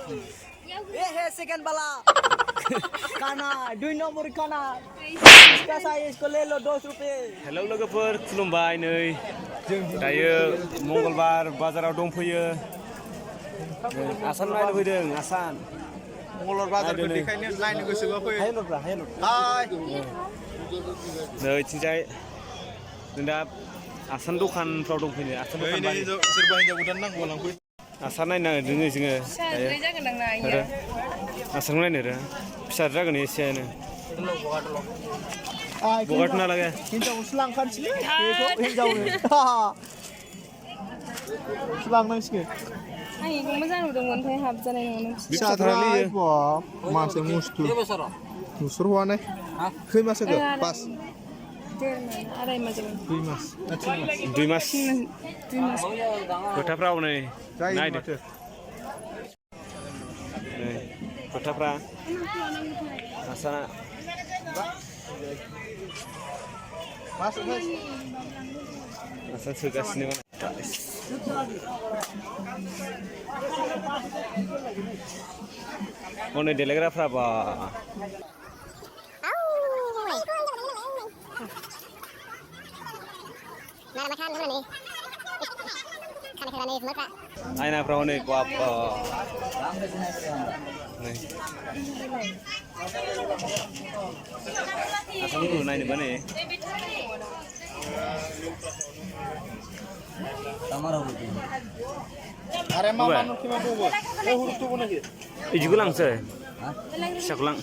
Second वाला खाना 2 number खाना इसका साइज इसको ले लो 2 रुपए हेलौ लोगोफोर खुलुमबाय नै दायो मंगलबार बाजाराव दंफैयो आसान नायनो फैदों आसान मंगलबार बाजारखौ देखायनो नायनो गोसोबा फै हाय नै थिंजाय जों दा आसान दखानफ्राव दंफैयो आसान दखान सोरबा हिनजाव गोदान नांगौ लांफै आसान नायनो नागिरदों जोङो आसान नायनो र फिसा जागोन एसेयानो बगाट ना लागे हिनजावसो लांखानोसै बेखौ हिनजावनो लांनांसिगोन आं इखौ मोजां नुदोंमोन ओमफ्राय हाबजानाय नङा फिसाद्राय मासे मुस्थु नुसुर हवा ने खै मास होगो पास 2 मास खोथाफ्रा हनै नायदो नै खोथाफ्रा आसाना आसान सोगासिनो हनै देलायग्राफ्रा बा आयनाफ्राव हनै बाबा आसानखौ नायनोबा नै इदिखौ लांसै फिसाखौ लां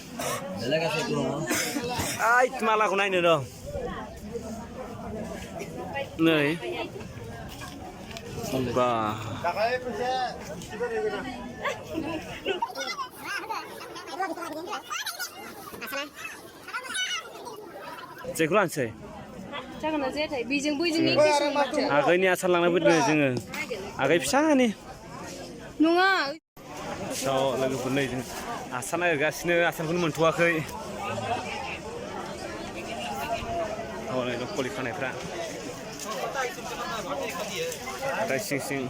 ओइ मालाखौ नायनो र' नै बा जेखौ लांसै जागोन ना जायाथाय बेजों बैजों एखेसो माथो आगैनि आसान लांना फैदों जोङो आगै फिसानि नङा लोगोफोर नै जों आसान नागिरगासिनो आसानखौनो मोनथ'वाखै हनै कलि खानायफ्रा हाथाय सिं सिं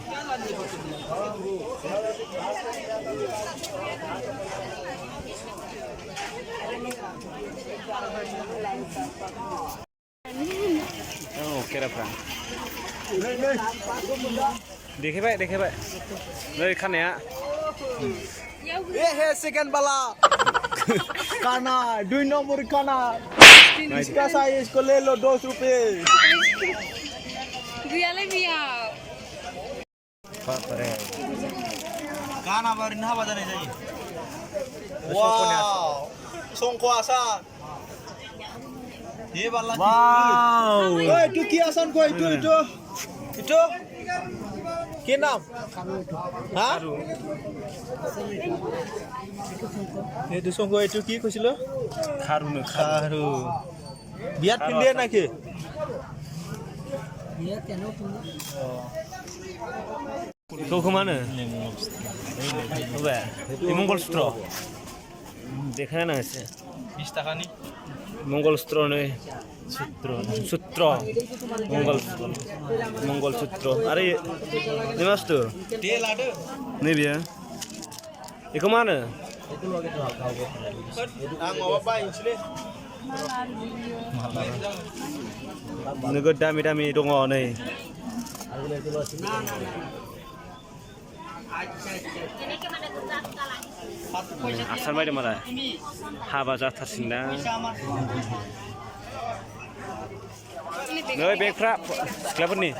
केराफ्रा देखायबाय नै खानाया सेकंड वाला खाना 2 नंबर खाना इसका साइज इसको ले लो 2 रुपए गैयालाय बिया गाना बारैनो हाबा जानाय जायो वाव संख' आसान ये वाला वाव ओए तू की आसान को itu के नाम हां itu संख' itu কি কৈছিল খাৰু বিয়াত পিন্ধে নাকি Kau kemana? Di Mongol sutro. Dekha na sih. 20 টাকা নি Mongol sutro nih. Sutro. Mongol sutro. Are ini mas tuh? तेल आदो Nih dia. Ini kemana? आं माबा बायनोसैलै Nugget dami dong nih. Asan baik malah. Haba jatuh sinda. Noi bekra, siapa nih?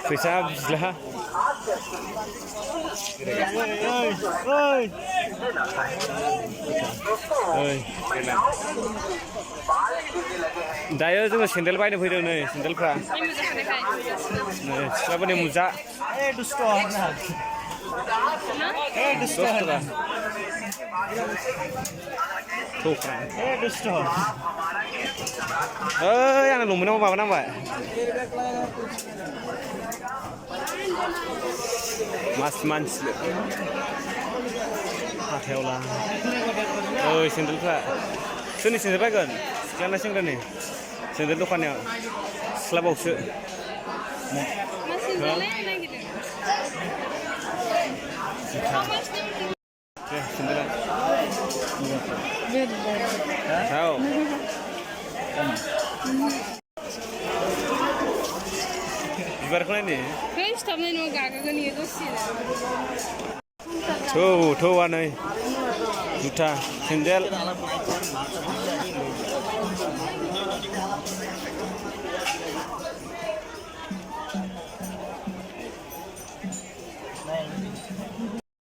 Bisa lah. Dayo juga sendal bayi nih video nih, sendal pra. Siapa nih muza? दुष्ट दुष्ट दुष्ट yang lu menang apa nambah? Mas mans. Hathel lah. Oh, sendal pra. Sini sendal bagan. Sekian nasi nih. सेन्देल दखानाव सिख्लाबावसो मा सेन्देलाय नागिरदों दे सेन्देला औ बिबारखौ नायनि है सिथाबनाय नङा गागोगोन इयो दसेनो थौआ नै जुथा सेन्देल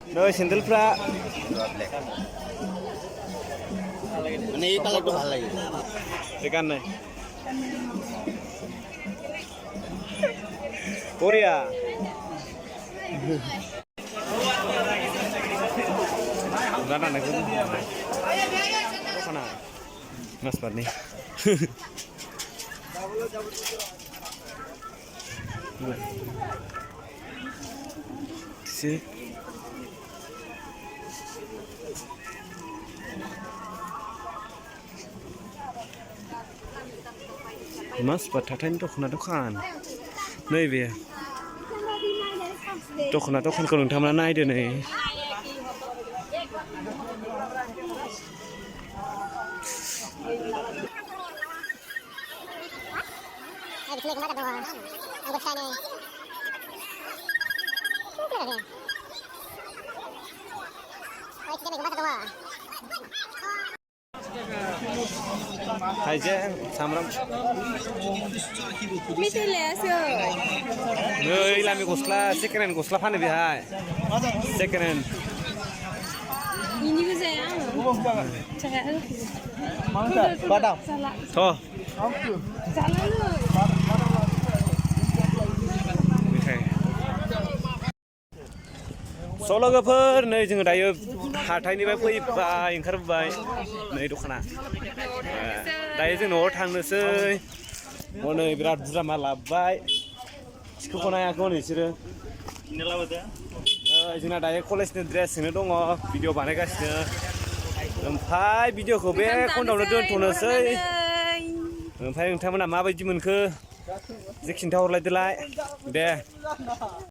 नै सेन्देलफ्रा মানে এই কালারটা ভালো লাগে এই গান নাই Korea Gana na ko. Kana. Mazbat ni. Si. Mazbat hatain dखान नैबे दखानखौ नोंथांमोना नायदो नै हाइजें सामब्राम मिथिलायासै नै लामी गस्ला सेकेन्ड हेन्ड गस्ला फानो बेहाय सेकेन्ड हेन्ड इनिबो जाया जाया बादाम थ' स' लोगोफोर नै जोङो दायो हाथाइनिफ्राय फैबाय ओंखारबोबाय नै दखाना दायो जों न'आव थांनोसै हनै बिराद बुरजा माल लाबोबाय सिखौखौ नायाखै हनै बिसोरो जोंना दायो कलेजनि ड्रेसजोंनो दङ भिडिअ बानायगासिनो ओमफ्राय भिडिअखौ बे खन्दआवनो दोनथ'नोसै ओमफ्राय नोंथांमोना माबायदि मोनखो जे खिन्थाहरलायदोलाय दे